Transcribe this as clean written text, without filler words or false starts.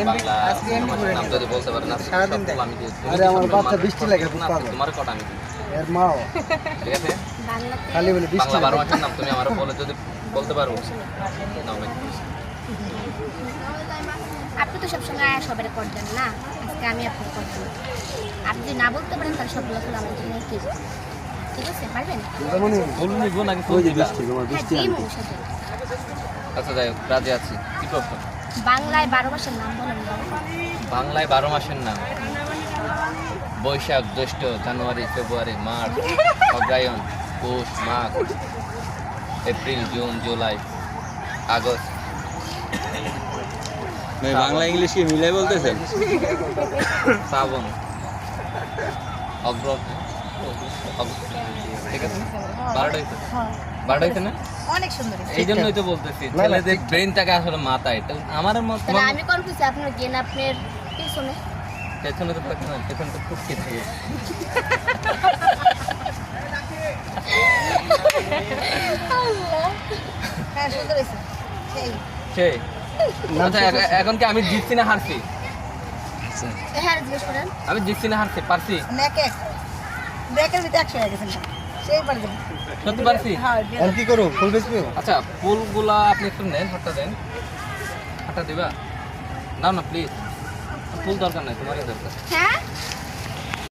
বাংলা সিনেমার নাম যদি বলতে পারেন সবগুলো আমি দিই। আরে আমার বাচ্চা বৃষ্টি লাগে তোমার কটা আমি দিই এর মাও ঠিক আছে খালি বলে বৃষ্টি বাংলা 12 মাসের নাম তুমি আমারে বলে যদি বলতে পারো নাও ভাই। আপনি তো সবসময় সবার করবেন না, আজকে আমি আপনার করব। আপনি যদি না বলতে পারেন তাহলে সবগুলো ফুল আমার জন্য ঠিক আছে পারবেন? ফুল নিব নাকি ফুল দিবা? বৃষ্টি আনতে আচ্ছা যাই হোক রাজি আছি। কি প্রশ্ন? বাংলায় 12 মাসের নাম বলেন। বাংলায় 12 মাসের নাম বৈশাখ, জ্যৈষ্ঠ, জানুয়ারি, ফেব্রুয়ারি, মার্চ, অগ্রহায়ণ, পৌষ, মাঘ, April, June, July, August. Bangla English কি মিলাই বলতেছেন? শ্রাবণ, অগ্র, ঠিক আছে 12টা হইছে 12টা হইছে না? অনেক সুন্দর। এই জন্যই তো বলতেছি ছেলেদের ব্রেনটাকে আসলে মাথায় তো আমার মত আমি কনফিউজ আপনার জ্ঞান আপনার পিছনে পেছনে তো থাকে না, পেছনে তো ফুটকে থাকে। হ্যাঁ সুন্দর হয়েছে সেই আচ্ছা এখন কি আমি জিতছি না হারছি? হ্যাঁ জিজ্ঞেস করেন। আমি জিতছি না হারছি? পারছি ব্রেকের ভিতরে 100 হয়ে গেছেন সেই পারবেন সত্যি পারছি। আর কি করো ফুল বেচবে? আচ্ছা ফুলগুলা আপনি একটু নেন, হাতটা দেন, হাতটা দিবা নাও না প্লিজ। ফুল দরকার নাই, তোমারই দরকার। হ্যাঁ